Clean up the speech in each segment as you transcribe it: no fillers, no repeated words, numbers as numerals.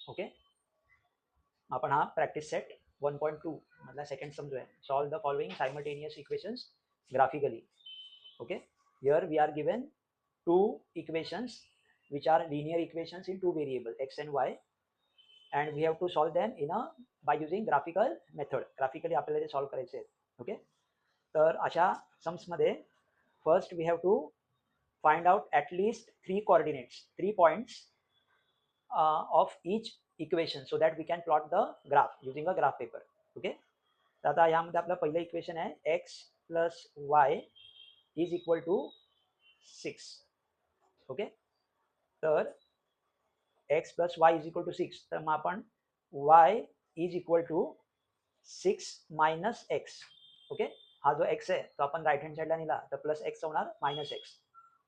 Okay, आपण हा practice set 1.2 मधला सेकंड समजूया. Solve the following simultaneous equations graphically. Okay, here we are given two equations which are linear equations in two variables x and y, and we have to solve them in a by using graphical method. Graphically आपल्याला ते solve करायचे आहेत. Okay, तर अशा sums मध्ये first we have to find out at least three coordinates, 3 points of each equation so that we can plot the graph using a graph paper. Okay, तर आता यामध्ये आपलं पहिलं इक्वेशन आहे x plus y is equal to 6. Okay, तर x plus y is equal to 6, तर मग आपण y is equal to 6 minus x. Okay, हा जो x आहे तो आपण राईट हँड साईडला नेला तर प्लस x होणार मायनस x.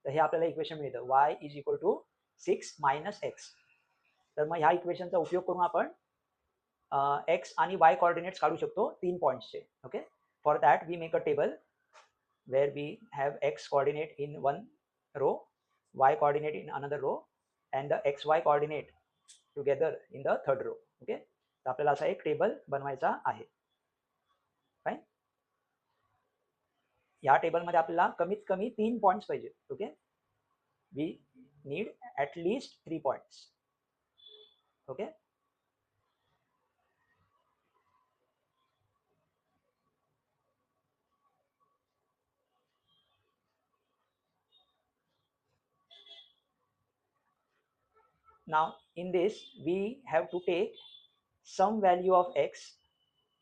तर हे आपल्याला इक्वेशन मिळतं y is equal to 6 minus x. तर मग ह्या इक्वेशनचा उपयोग करून आपण x आणि y कोऑर्डिनेट्स काढू शकतो 3 पॉईंट्सचे. Okay, for that we make a table where we have x coordinate in one row, y coordinate in another row, and the xy coordinate together in the third row. Okay, तर आपल्याला असा एक table बनवायचा आहे. Fine, या टेबलमध्ये आपल्याला कमीत कमी 3 पॉईंट्स पाहिजे. Okay, we need at least 3 points. Okay, now in this we have to take some value of x,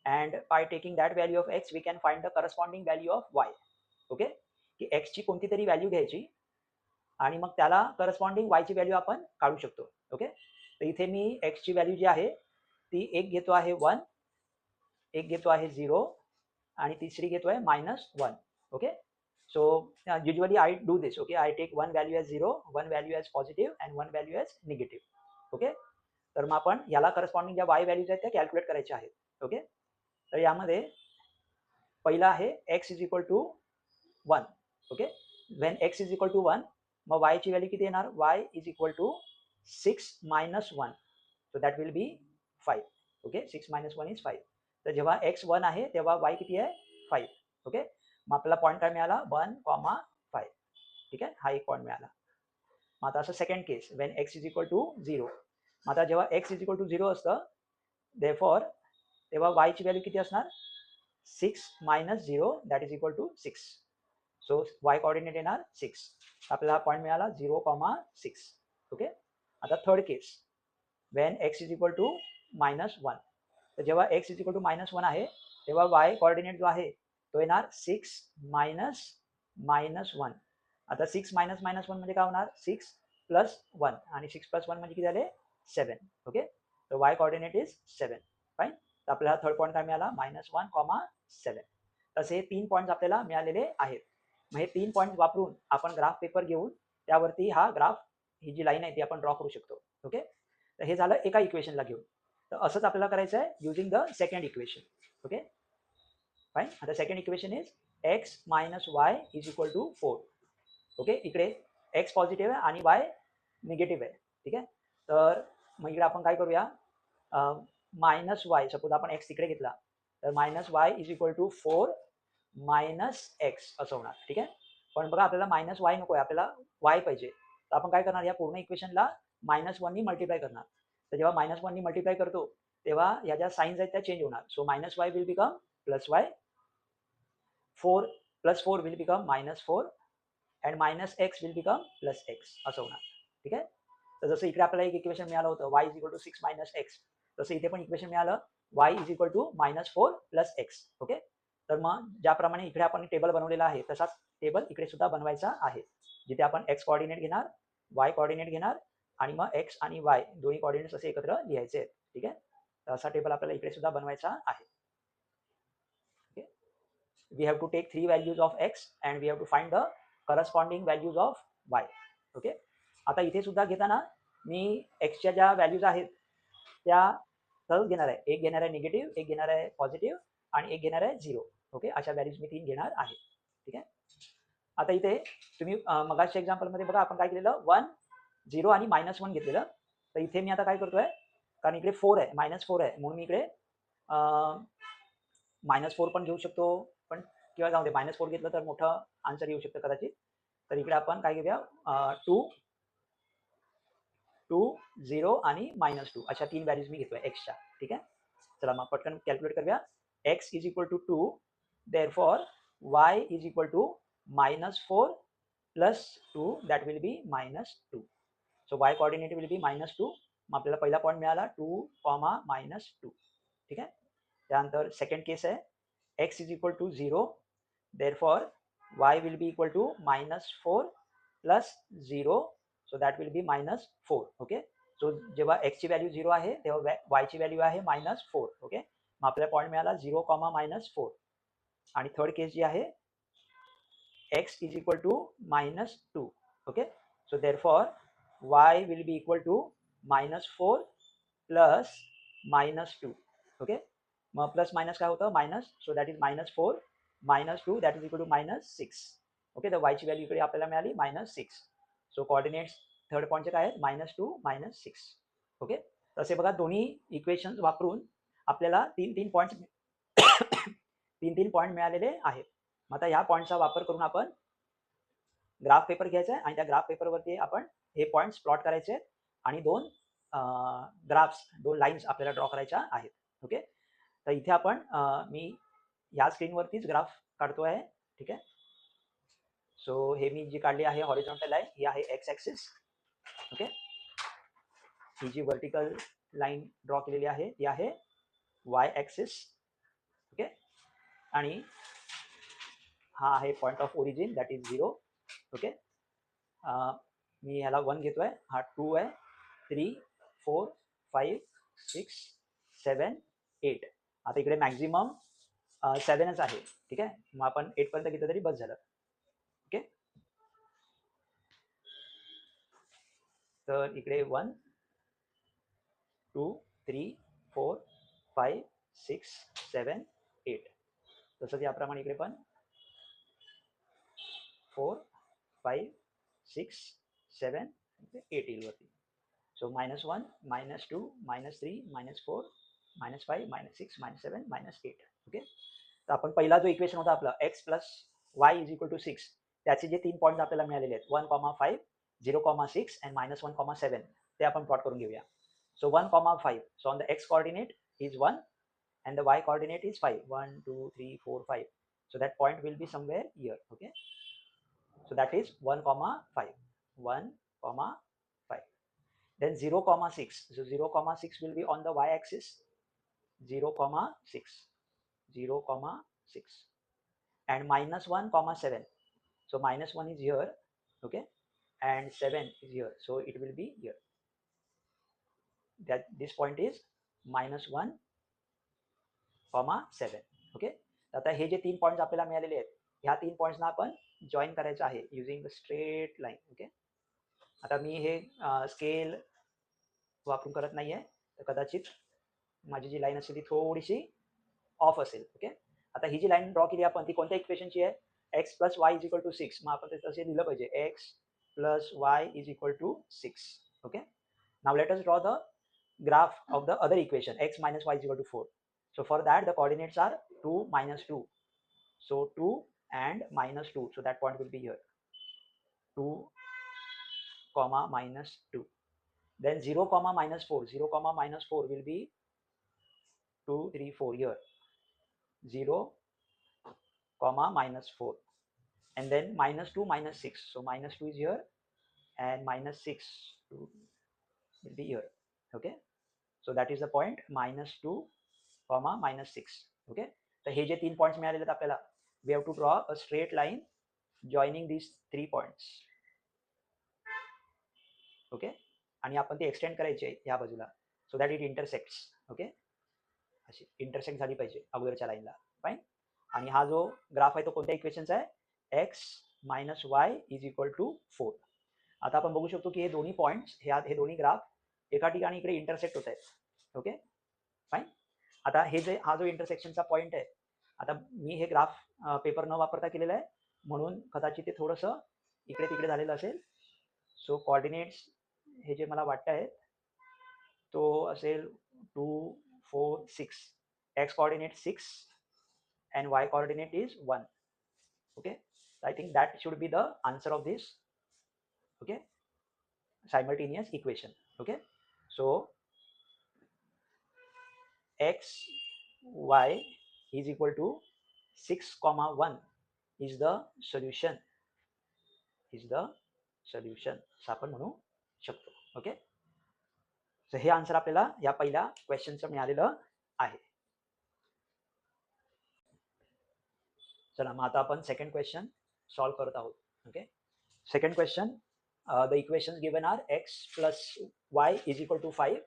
and by taking that value of x we can find the corresponding value of y. Okay, की x ची कोणती तरी value घ्यायची आणि मग त्याला corresponding y ची value आपण काढू शकतो. ओके, तर इथे मी x ची व्हॅल्यू जी आहे ती एक घेतो आहे 1, एक घेतो आहे 0 आणि तिसरी घेतो आहे -1. Okay, so usually I do this. Okay, I take one value as 0, one value as positive, and one value as negative. Okay, तर मग आपण याला करस्पॉन्डिंग ज्या y व्हॅल्यूज आहेत त्या कॅल्क्युलेट करायच्या आहेत. ओके, तर यामध्ये पहिला आहे x is equal to 1. Okay, when x is equal to 1, मग y ची व्हॅल्यू किती येणार? y is equal to 6 minus 1, so that will be 5. Okay, 6 minus 1 is 5. तर जेव्हा x 1 आहे तेव्हा y किती आहे? 5. ओके, मग आपल्याला पॉईंट काय मिळाला? 1,5. ठीक आहे, हा एक पॉईंट मिळाला. मग आता असं second case, when x is equal to 0. मग आता जेव्हा x इज इक्वल टू 0 असतं देअरफॉर तेव्हा y ची व्हॅल्यू किती असणार? 6 minus 0 that is equal to 6. So y coordinate येणार 6. आपल्याला हा पॉईंट मिळाला 0,6. ओके, आता third case, when x is equal to -1. तर जेव्हा x इज इक्वल टू -1 आहे तेव्हा y कोऑर्डिनेट जो आहे तो येणार 6 मायनस -1. आता 6 मायनस -1 म्हणजे काय होणार? 6 प्लस 1, आणि 6 प्लस 1 म्हणजे किती झाले? 7. ओके, तर y कोऑर्डिनेट इज 7. फाईन, तर आपल्याला थर्ड पॉईंट काय मिळाला? -1,7. तसे हे 3 पॉईंट्स आपल्याला मिळालेले आहेत. मग हे 3 पॉईंट्स वापरून आपण ग्राफ पेपर घेऊन त्यावरती हा ग्राफ, ही जी लाईन आहे ती आपण ड्रॉ करू शकतो. ओके, तर हे झालं एका इक्वेशनला घेऊन. तर असंच आपल्याला करायचं आहे using the second equation. Okay, fine, आता second equation is x minus y is equal to 4. Okay, इकडे x पॉझिटिव्ह आहे आणि y निगेटिव्ह आहे. ठीक आहे, तर मग इकडे आपण काय करूया? मायनस वाय, सपोज आपण x तिकडे घेतला तर -y is equal to 4 minus x असं होणार. ठीक आहे, पण बघा आपल्याला -y नको आहे, आपल्याला y पाहिजे. तर आपण काय करणार? या पूर्ण इक्वेशनला -1 नी मल्टिप्लाय करणार. तर जेव्हा -1 नी मल्टिप्लाय करतो तेव्हा ह्या ज्या साईन्स आहेत त्या चेंज होणार. So -y will become +y, 4 + 4 will become -4, and -x will become +x असं होणार. ठीक आहे, तर जसं इकडे आपल्याला एक इक्वेशन मिळालं होतं y is equal to 6 minus x, तसं इथे पण इक्वेशन मिळालं y is equal to -4 + x. Okay, तर मग ज्याप्रमाणे इकडे आपण टेबल बनवलेला आहे तसाच टेबल इकडे सुद्धा बनवायचा आहे, जिथे आपण x कोऑर्डिनेट घेणार, y कोऑर्डिनेट घेणार आणि मग x आणि y दोन्ही कोऑर्डिनेट्स असे एकत्र लिहायचे आहेत. ठीक आहे, तर असा टेबल आपल्याला इकडे सुद्धा बनवायचा आहे. Okay, we have to take 3 values of x and we have to find the corresponding values of y. Okay, आता इथे सुद्धा घेताना मी एक्सच्या ज्या व्हॅल्यूज आहेत त्या सहज घेणार आहे. एक घेणार आहे निगेटिव्ह, एक घेणार आहे पॉझिटिव्ह आणि एक घेणार आहे 0. ओके, अशा व्हॅल्यूज मी 3 घेणार आहे. ठीक आहे, आता इथे तुम्ही मगाच्या एक्झाम्पलमध्ये बघा आपण काय केलेलं? 1, 0 आणि -1 घेतलेलं. तर इथे मी आता काय करतोय? कारण इकडे 4 आहे, -4 आहे, म्हणून मी इकडे -4 पण घेऊ शकतो, पण किंवा जाऊ दे -4 घेतलं तर मोठं आन्सर येऊ शकतं कदाचित. तर इकडे आपण काय घेऊया 2, 2, 0 आणि -2 अशा 3 व्हॅल्यूज मी घेतोय एक्सच्या. ठीक आहे. चला मग पटकन कॅल्क्युलेट करूया. x is equal to 2, therefore y is equal to -4 plus 2 that will be -2. So y coordinate will be -2. मग आपल्याला पहिला पॉईंट मिळाला 2, -2. ठीक आहे. त्यानंतर सेकंड केस आहे x is equal to 0, therefore y will be equal to -4 plus 0, so that will be -4. Okay. So जेव्हा x ची व्हॅल्यू 0 आहे तेव्हा y ची व्हॅल्यू आहे -4. ओके. मग आपल्याला पॉईंट मिळाला 0, -4. आणि थर्ड केस जी आहे x is equal to -2. Okay. So therefore y will be equal to -4 plus -2. Okay. मग प्लस मायनस काय होतं minus, so that is -4 -2 that is equal to -6. Okay. तर y ची व्हॅल्यू इकडे आपल्याला मिळाली -6. सो कोऑर्डिनेट्स थर्ड पॉईंटचे काय आहेत -2 -6. ओके. तसे बघा दोन्ही इक्वेशन्स वापरून आपल्याला 3 पॉईंट्स 3 पॉईंट मिळालेले आहेत. मग आता ह्या पॉईंटचा वापर करून आपण ग्राफ पेपर घ्यायचा आहे आणि त्या ग्राफ पेपरवरती आपण हे पॉईंट्स प्लॉट करायचे आणि दोन लाईन्स आपल्याला ड्रॉ करायच्या आहेत. ओके. तर इथे आपण मी ह्या स्क्रीनवरतीच ग्राफ काढतो आहे. ठीक आहे. सो हे मी जी काढली आहे हॉरिझॉन्टल लाईन ही आहे एक्स ॲक्सिस. ओके. ही जी वर्टिकल लाईन ड्रॉ केलेली आहे ती आहे वाय ॲक्सिस. ओके. आणि हा आहे point of origin that is 0. Okay. मी ह्याला 1 घेतोय, हा 2 आहे, 3, 4, 5, 6, 7, 8. आता इकडे मॅक्झिमम 7च आहे. ठीक आहे. मग आपण 8 पर्यंत घेतलं तरी बस झालं. ओके. तर इकडे 1, 2, 3, 4, 5, 6, 7, 8. तसंच याप्रमाणे इकडे पण 4, 5, 6, 7, 8 येईल वरती. सो -1, -2, -3, -4, -5, -6, -7, -8. ओके. तर आपण पहिला जो इक्वेशन होता आपला x plus y is equal to 6 त्याचे जे 3 पॉईंट्स आपल्याला मिळालेले आहेत 1,5, 0,6 अँड -1,7 ते आपण प्लॉट करून घेऊया. So 1,5. So on the x coordinate is 1 and the y coordinate is 5. 1, 2, 3, 4, 5. So that point will be somewhere here. Okay. So that is 1,5. 1,5. Then 0,6. So 0,6 will be on the y-axis. 0,6. 0,6. And -1,7. So -1 is here. Okay. And 7 is here. So it will be here. That this point is -1,7. Okay. आता हे जे 3 points आपल्याला मिळालेले आहेत ह्या 3 पॉईंट्सना आपण join करायचं आहे युजिंग स्ट्रेट लाईन. ओके. आता मी हे स्केल वापरून करत नाही आहे, तर कदाचित माझी जी लाईन असेल ती थोडीशी ऑफ असेल. ओके. आता ही जी लाईन ड्रॉ केली आपण ती कोणत्या इक्वेशनची आहे x plus y is equal to 6. मग आपण तसे लिहिलं पाहिजे x plus y is equal to 6. Okay. Now let us draw the graph of the other equation x minus y is equal to 4. So for that the coordinates are 2, -2. So 2 and -2. So that point will be here 2, -2. Then 0, -4. 0, -4 will be 2, 3, 4 here. 0, -4. And then -2, -6. So -2 is here and -6 will be here. Okay. So that is the point -2, -6. Okay. तर हे जे 3 points मिळालेले आहेत आपल्याला we have to draw a straight line joining these 3 points. Okay. आणि आपण ते extend करायचे या बाजूला so that it intersects. Okay. अशी इंटरसेक्ट झाली पाहिजे अगोदरच्या लाईनला. फाईन. आणि हा जो ग्राफ आहे तो कोणत्या इक्वेशनचा आहे x - y is equal to 4. आता आपण बघू शकतो की हे दोन्ही पॉईंट्स हे दोन्ही ग्राफ एका ठिकाणी इकडे इंटरसेक्ट होत आहेत. ओके. फाईन. आता हे जे हा जो इंटरसेक्शनचा पॉईंट आहे आता मी हे ग्राफ पेपर न वापरता केलेलं आहे म्हणून कदाचित ते थोडंसं इकडे तिकडे झालेलं असेल. सो कोऑर्डिनेट्स हे जे मला वाटत आहेत तो असेल 2 4 6. X coordinate 6 and y coordinate is 1. Okay, I think that should be the answer of this, okay, simultaneous equation. Okay, so x y is equal to 6 comma 1 is the solution, असं आपण म्हणू शकतो. ओके, सो हे answer आपल्याला या पहिल्या क्वेश्चनचं मिळालेलं आहे. चला मग आता आपण सेकंड क्वेश्चन सॉल्व करत आहोत. Okay, second question, the equations given are x plus y is equal to 5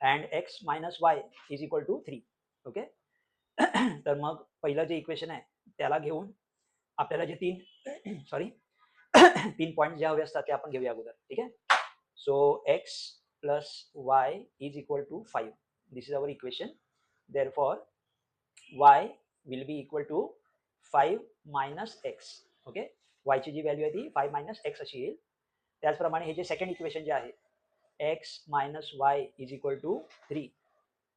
and x minus y is equal to 3. Okay, तर मग पहिलं जे इक्वेशन आहे त्याला घेऊन आपल्याला जे तीन सॉरी 3 पॉईंट जे हवे असतात ते आपण घेऊया अगोदर. ठीक आहे, so x plus y is equal to 5. This is our equation. Therefore y will be equal to 5 minus x. Okay, y ची जी व्हॅल्यू आहे ती 5 मायनस x अशी येईल. त्याचप्रमाणे हे जे सेकंड इक्वेशन जे आहे x minus y is equal to 3,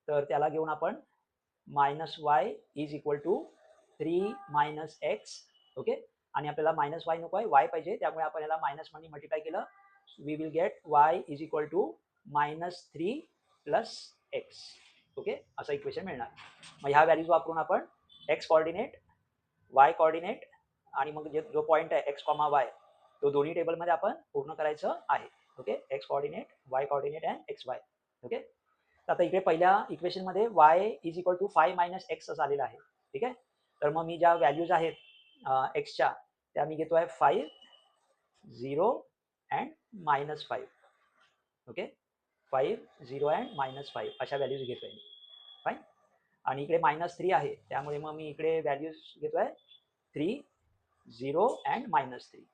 तर त्याला घेऊन आपण minus y is equal to 3 minus x. Okay, आणि आपल्याला मायनस वाय नको आहे, वाय पाहिजे, त्यामुळे आपण याला मायनस मध्ये मल्टिप्लाय केलं. We will get y is equal to minus 3 plus x. Okay, असं इक्वेशन मिळणार. मग ह्या व्हॅल्यूज वापरून आपण एक्स कॉर्डिनेट, वाय कॉर्डिनेट आणि मग जो पॉईंट आहे एक्स कॉमा वाय तो दोन्ही टेबलमध्ये आपण पूर्ण करायचं आहे. Okay, x coordinate, y coordinate and x y. Okay, आता इकडे पहिल्या इक्वेशनमध्ये y is equal to 5 minus x असं आलेलं आहे. ठीक आहे, तर मग मी ज्या व्हॅल्यूज आहेत एक्सच्या त्या मी घेतोय 5 0 and minus 5. Okay, 5 0 and minus 5 अशा व्हॅल्यूज घेतोय मी. फाईन, आणि इकडे मायनस 3 आहे त्यामुळे मग मी इकडे व्हॅल्यूज घेतोय 3 0 and minus 3,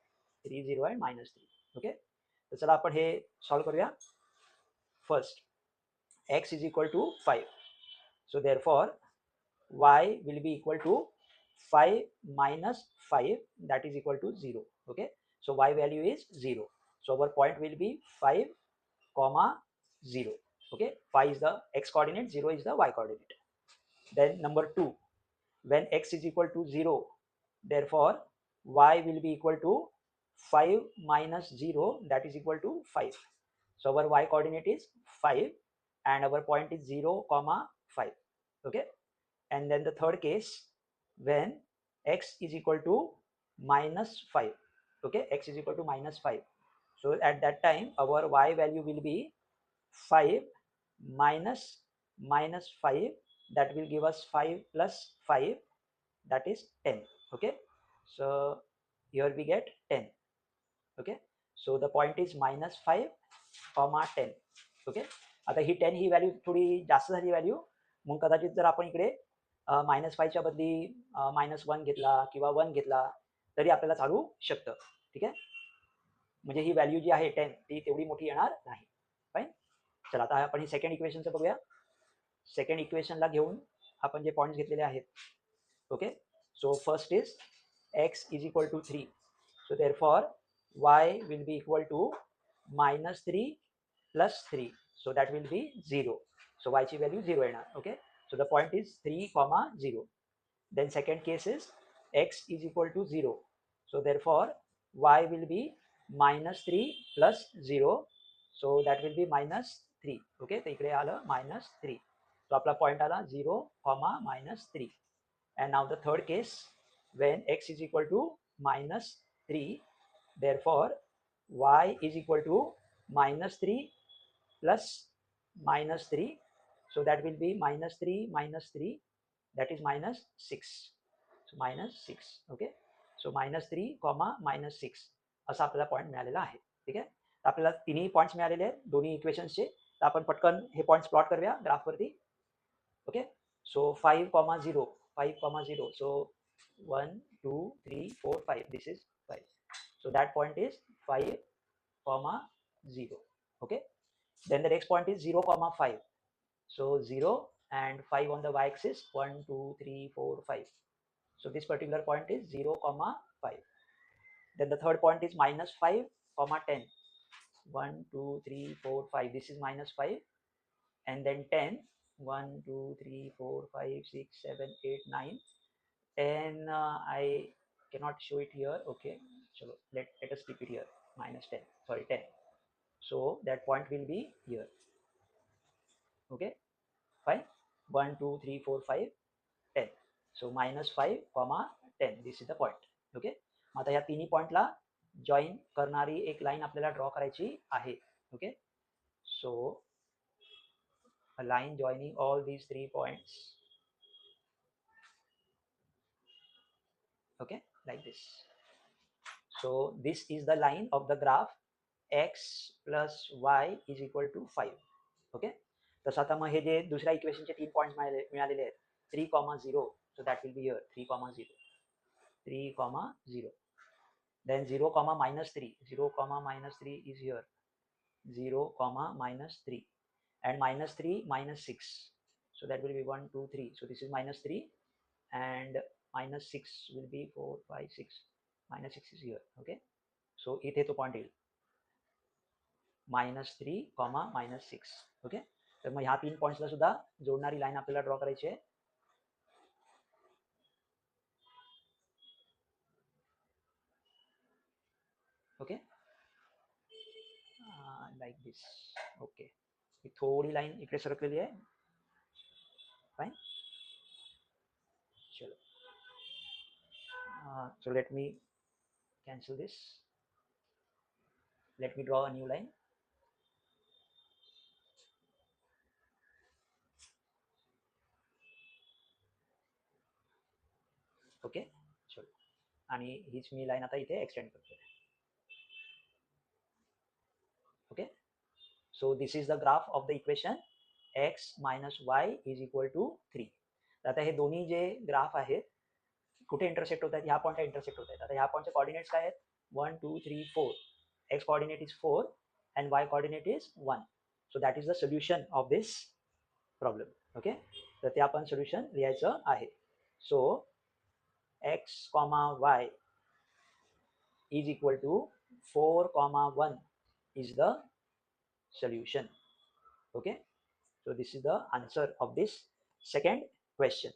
3 0 and minus 3. Okay, तर चला आपण हे सॉल्व करूया. First, x is equal to 5. So therefore y will be equal to 5 minus 5, that is equal to 0. Okay, so y value is 0. So our point will be 5 comma 0. Okay, 5 is the x coordinate, 0 is the y coordinate. Then number 2, when x is equal to 0, therefore y will be equal to 5 minus 0, that is equal to 5. So our y coordinate is 5 and our point is 0 comma 5. Okay, and then the third case, when x is equal to minus 5. Okay, x is equal to minus 5. So at that time our y value will be 5 minus minus 5, that will give us 5 plus 5, that is 10. Okay, so here we get 10. Okay, so the point is minus 5 comma 10. Okay, आता ही 10 ही value थोडी जास्त झाली value, मग कदाचित जर आपण इकडे minus 5च्या बदली -1 घेतला किंवा 1 घेतला तरी आपल्याला चालू शकतं. ठीक आहे, म्हणजे ही व्हॅल्यू जी आहे 10 ती तेवढी मोठी येणार नाही. फाईन, चला आता आपण ही सेकंड इक्वेशनचं बघूया. सेकंड इक्वेशनला घेऊन आपण जे पॉईंट्स घेतलेले आहेत. Okay, so first is x is equal to 3. So therefore y will be equal to -3 plus 3, so that will be 0. So y ची value 0 येणार. Okay, so the point is 3 comma 0. Then second case is x is equal to 0. So therefore y will be -3 plus 0. So that will be -3. Okay, तर इकडे आलं -3. So आपला point आला 0 comma -3. And now the third case, when x is equal to -3, therefore y is equal to -3 plus -3, so that will be -3 minus 3, that is -6. So -6. Okay, so -3 comma -6 असा आपल्याला point मिळालेला आहे. ठीक आहे, आपल्याला तिन्ही पॉईंट्स मिळालेले आहेत दोन्ही इक्वेशन्सचे. तर आपण पटकन हे पॉईंट्स प्लॉट करूया ग्राफवरती. Okay, so 5 comma 0, 5 comma 0, so 1 2 3 4 5, this is 5. So that point is 5 comma 0. Okay, then the next point is 0 comma 5. So 0 and 5 on the y-axis, 1 2 3 4 5. So this particular point is 0 comma 5. Then the third point is -5 comma 10. 1 2 3 4 5, this is -5. and then 10. 1 2 3 4 5 6 7 8 9 10. I cannot show it here. Okay, so let us keep it here. Minus 10, sorry, 10. So that point will be here. Okay, fine. 1 2 3 4 5 10. So minus 5 comma 10, this is the point. Okay, आता या तिन्ही पॉइंटला join करणारी एक line आपल्याला draw करायची आहे. Okay, so a line joining all these 3 points. Okay, like this. So this is the line of the graph x plus y is equal to 5. Okay, तसं आता मग हे जे दुसऱ्या इक्वेशनचे 3 पॉइंट्स मिळालेले आहेत 3,0, so that will be here 3,0, 3,0. Then 0, -3, 0, -3 is here, 0, -3, and -3, -6, so that will be 1 2 3, so this is -3, and -6 will be 4 5 6, -6 is here. Okay, so इथे तो पॉइंट येईल -3, -6. ओके, तर मग ह्या 3 पॉइंट्सला सुद्धा जोडणारी लाईन आपल्याला ड्रॉ करायची आहे. ओके, लाईक दिस. ओके, ही थोडी लाईन इकडे सरकलेली आहे. फाईन, चलो. So let me cancel this. Let me draw a new line. Okay, चलो. आणि हीच मी लाईन आता इथे एक्सटेंड करतोय. Okay, so this is the graph of the equation x minus y is equal to 3. आता हे दोन्ही जे ग्राफ आहेत कुठे इंटरसेक्ट होत आहेत, ह्या पॉईंटला इंटरसेक्ट होत आहेत. आता ह्या पॉईंटचे कोऑर्डिनेट्स काय आहेत, 1 2 3 4. X coordinate is 4 and y coordinate is 1. So that is the solution of this problem. Okay, तर ते आपण सोल्युशन लिहायचं आहे. So x, y is equal to 4, 1 is the solution. Okay, so this is the answer of this second question.